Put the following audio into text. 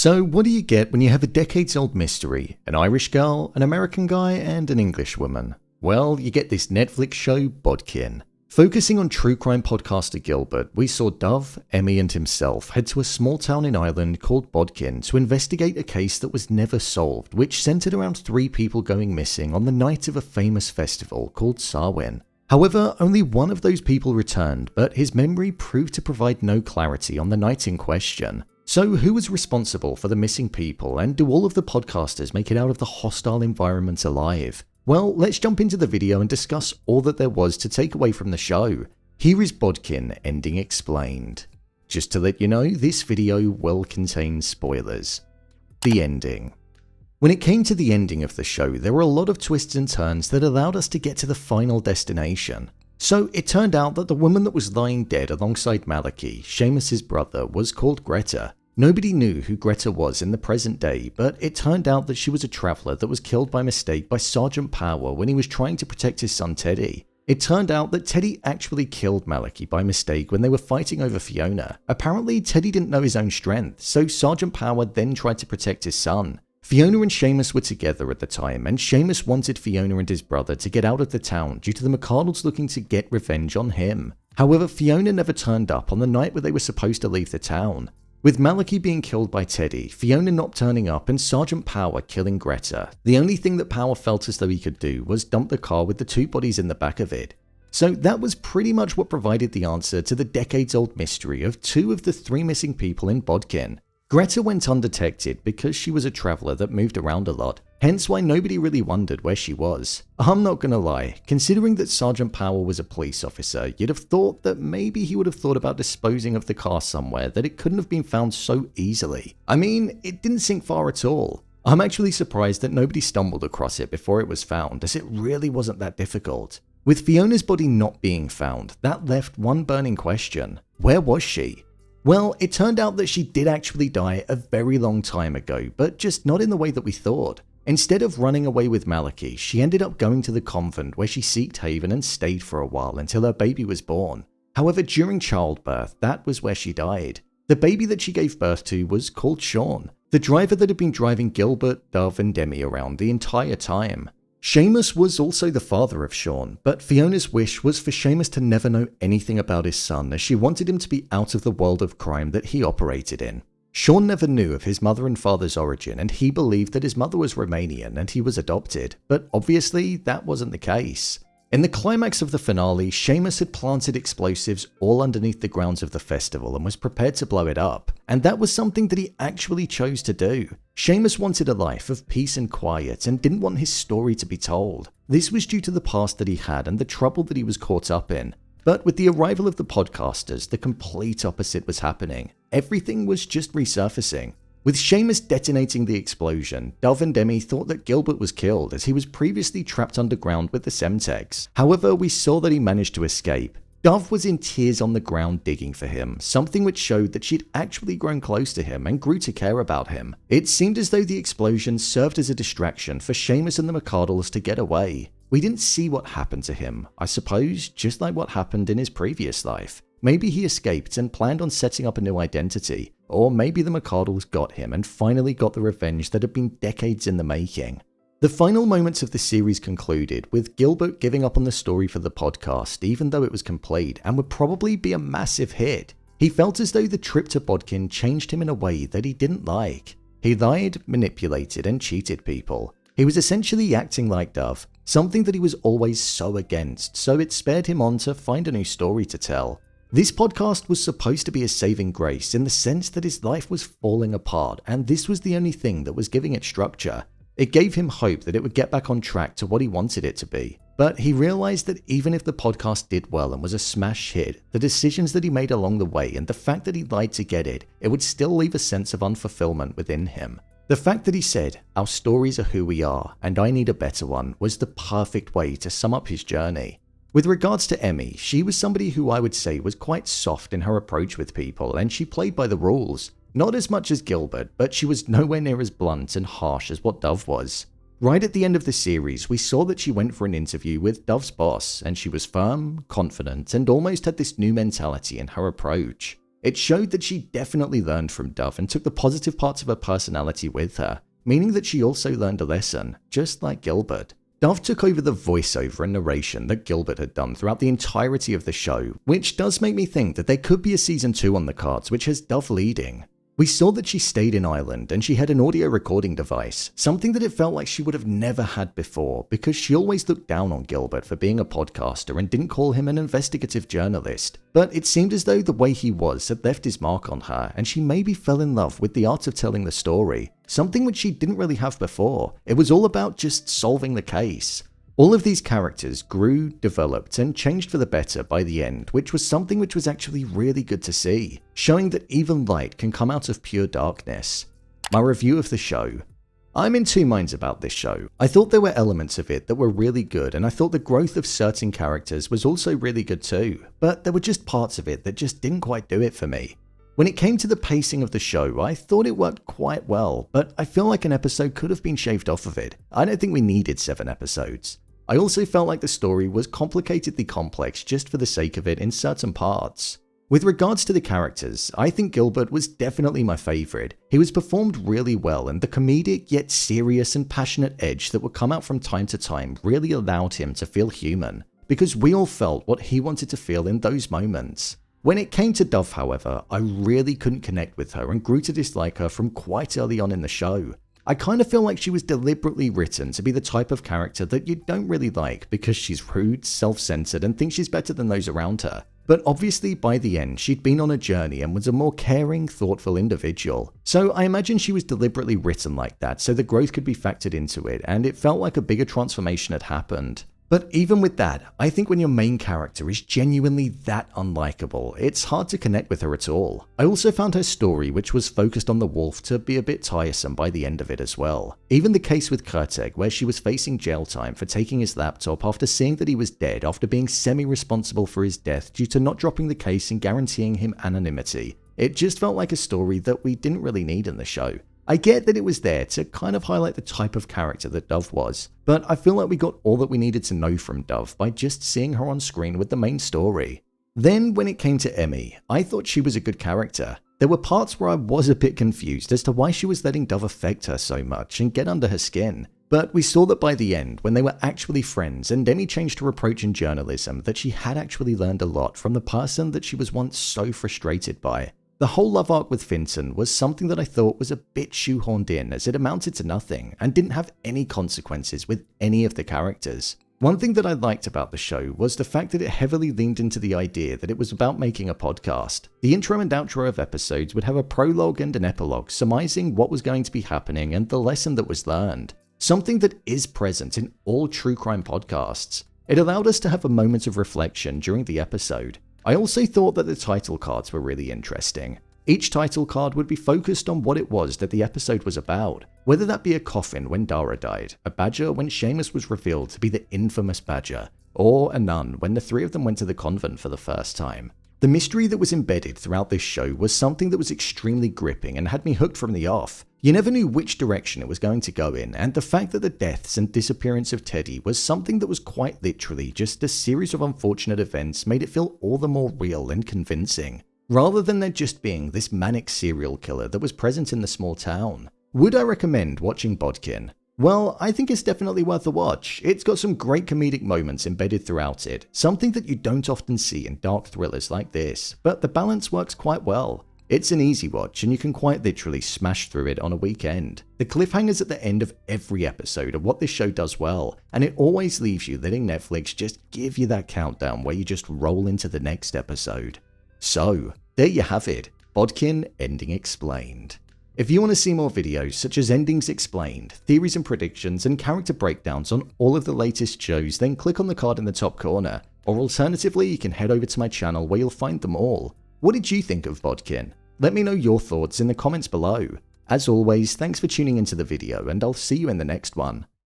So what do you get when you have a decades-old mystery, an Irish girl, an American guy, and an English woman? Well, you get this Netflix show, Bodkin. Focusing on true crime podcaster Gilbert, we saw Dove, Emmy, and himself head to a small town in Ireland called Bodkin to investigate a case that was never solved, which centered around 3 people going missing on the night of a famous festival called Samhain. However, only one of those people returned, but his memory proved to provide no clarity on the night in question. So who was responsible for the missing people, and do all of the podcasters make it out of the hostile environment alive? Well, let's jump into the video and discuss all that there was to take away from the show. Here is Bodkin ending explained. Just to let you know, this video will contain spoilers. The ending. When it came to the ending of the show, there were a lot of twists and turns that allowed us to get to the final destination. So it turned out that the woman that was lying dead alongside Malachi, Seamus's brother, was called Greta. Nobody knew who Greta was in the present day, but it turned out that she was a traveller that was killed by mistake by Sergeant Power when he was trying to protect his son Teddy. It turned out that Teddy actually killed Malachi by mistake when they were fighting over Fiona. Apparently Teddy didn't know his own strength, so Sergeant Power then tried to protect his son. Fiona and Seamus were together at the time, and Seamus wanted Fiona and his brother to get out of the town due to the McCardles looking to get revenge on him. However, Fiona never turned up on the night where they were supposed to leave the town. With Malachi being killed by Teddy, Fiona not turning up, and Sergeant Power killing Greta, the only thing that Power felt as though he could do was dump the car with the 2 bodies in the back of it. So that was pretty much what provided the answer to the decades-old mystery of 2 of the 3 missing people in Bodkin. Greta went undetected because she was a traveller that moved around a lot, hence why nobody really wondered where she was. I'm not gonna lie, considering that Sergeant Power was a police officer, you'd have thought that maybe he would have thought about disposing of the car somewhere that it couldn't have been found so easily. I mean, it didn't sink far at all. I'm actually surprised that nobody stumbled across it before it was found, as it really wasn't that difficult. With Fiona's body not being found, that left one burning question: where was she? Well, it turned out that she did actually die a very long time ago, but just not in the way that we thought. Instead of running away with Malachi, she ended up going to the convent where she sought haven and stayed for a while until her baby was born. However, during childbirth, that was where she died. The baby that she gave birth to was called Sean, the driver that had been driving Gilbert, Dove, and Emmy around the entire time. Seamus was also the father of Sean, but Fiona's wish was for Seamus to never know anything about his son, as she wanted him to be out of the world of crime that he operated in. Sean never knew of his mother and father's origin, and he believed that his mother was Romanian and he was adopted, but obviously that wasn't the case. In the climax of the finale, Seamus had planted explosives all underneath the grounds of the festival and was prepared to blow it up, and that was something that he actually chose to do. Seamus wanted a life of peace and quiet and didn't want his story to be told. This was due to the past that he had and the trouble that he was caught up in. But with the arrival of the podcasters, the complete opposite was happening. Everything was just resurfacing. With Seamus detonating the explosion, Dove and Emmy thought that Gilbert was killed as he was previously trapped underground with the Semtex. However, we saw that he managed to escape. Dove was in tears on the ground digging for him, something which showed that she'd actually grown close to him and grew to care about him. It seemed as though the explosion served as a distraction for Seamus and the McCardles to get away. We didn't see what happened to him, I suppose just like what happened in his previous life. Maybe he escaped and planned on setting up a new identity, or maybe the McCardles got him and finally got the revenge that had been decades in the making. The final moments of the series concluded with Gilbert giving up on the story for the podcast, even though it was complete and would probably be a massive hit. He felt as though the trip to Bodkin changed him in a way that he didn't like. He lied, manipulated, and cheated people. He was essentially acting like Dove, something that he was always so against, so it spared him on to find a new story to tell. This podcast was supposed to be a saving grace in the sense that his life was falling apart, and this was the only thing that was giving it structure. It gave him hope that it would get back on track to what he wanted it to be. But he realized that even if the podcast did well and was a smash hit, the decisions that he made along the way and the fact that he lied to get it, it would still leave a sense of unfulfillment within him. The fact that he said, "Our stories are who we are, and I need a better one," was the perfect way to sum up his journey. With regards to Emmy, she was somebody who I would say was quite soft in her approach with people, and she played by the rules. Not as much as Gilbert, but she was nowhere near as blunt and harsh as what Dove was. Right at the end of the series, we saw that she went for an interview with Dove's boss, and she was firm, confident, and almost had this new mentality in her approach. It showed that she definitely learned from Dove and took the positive parts of her personality with her, meaning that she also learned a lesson, just like Gilbert. Dove took over the voiceover and narration that Gilbert had done throughout the entirety of the show, which does make me think that there could be a season 2 on the cards which has Dove leading. We saw that she stayed in Ireland and she had an audio recording device, something that it felt like she would have never had before because she always looked down on Gilbert for being a podcaster and didn't call him an investigative journalist. But it seemed as though the way he was had left his mark on her and she maybe fell in love with the art of telling the story, something which she didn't really have before. It was all about just solving the case. All of these characters grew, developed, and changed for the better by the end, which was something which was actually really good to see, showing that even light can come out of pure darkness. My review of the show. I'm in two minds about this show. I thought there were elements of it that were really good, and I thought the growth of certain characters was also really good too, but there were just parts of it that just didn't quite do it for me. When it came to the pacing of the show, I thought it worked quite well, but I feel like an episode could have been shaved off of it. I don't think we needed 7 episodes. I also felt like the story was complicatedly complex just for the sake of it in certain parts. With regards to the characters, I think Gilbert was definitely my favourite. He was performed really well, and the comedic yet serious and passionate edge that would come out from time to time really allowed him to feel human, because we all felt what he wanted to feel in those moments. When it came to Dove, however, I really couldn't connect with her and grew to dislike her from quite early on in the show. I kind of feel like she was deliberately written to be the type of character that you don't really like because she's rude, self-centered, and thinks she's better than those around her. But obviously by the end, she'd been on a journey and was a more caring, thoughtful individual. So I imagine she was deliberately written like that so the growth could be factored into it, and it felt like a bigger transformation had happened. But even with that, I think when your main character is genuinely that unlikable, it's hard to connect with her at all. I also found her story, which was focused on the wolf, to be a bit tiresome by the end of it as well. Even the case with Kurteg, where she was facing jail time for taking his laptop after seeing that he was dead after being semi-responsible for his death due to not dropping the case and guaranteeing him anonymity. It just felt like a story that we didn't really need in the show. I get that it was there to kind of highlight the type of character that Dove was, but I feel like we got all that we needed to know from Dove by just seeing her on screen with the main story. Then when it came to Emmy, I thought she was a good character. There were parts where I was a bit confused as to why she was letting Dove affect her so much and get under her skin. But we saw that by the end, when they were actually friends and Emmy changed her approach in journalism, that she had actually learned a lot from the person that she was once so frustrated by. The whole love arc with Finton was something that I thought was a bit shoehorned in, as it amounted to nothing and didn't have any consequences with any of the characters. One thing that I liked about the show was the fact that it heavily leaned into the idea that it was about making a podcast. The intro and outro of episodes would have a prologue and an epilogue surmising what was going to be happening and the lesson that was learned. Something that is present in all true crime podcasts. It allowed us to have a moment of reflection during the episode. I also thought that the title cards were really interesting. Each title card would be focused on what it was that the episode was about, whether that be a coffin when Dara died, a badger when Seamus was revealed to be the infamous badger, or a nun when the three of them went to the convent for the first time. The mystery that was embedded throughout this show was something that was extremely gripping and had me hooked from the off. You never knew which direction it was going to go in, and the fact that the deaths and disappearance of Teddy was something that was quite literally just a series of unfortunate events made it feel all the more real and convincing, rather than there just being this manic serial killer that was present in the small town. Would I recommend watching Bodkin? Well, I think it's definitely worth a watch. It's got some great comedic moments embedded throughout it, something that you don't often see in dark thrillers like this, but the balance works quite well. It's an easy watch and you can quite literally smash through it on a weekend. The cliffhangers at the end of every episode are what this show does well, and it always leaves you letting Netflix just give you that countdown where you just roll into the next episode. So, there you have it, Bodkin Ending Explained. If you want to see more videos such as Endings Explained, theories and predictions, and character breakdowns on all of the latest shows, then click on the card in the top corner, or alternatively you can head over to my channel where you'll find them all. What did you think of Bodkin? Let me know your thoughts in the comments below. As always, thanks for tuning into the video and I'll see you in the next one.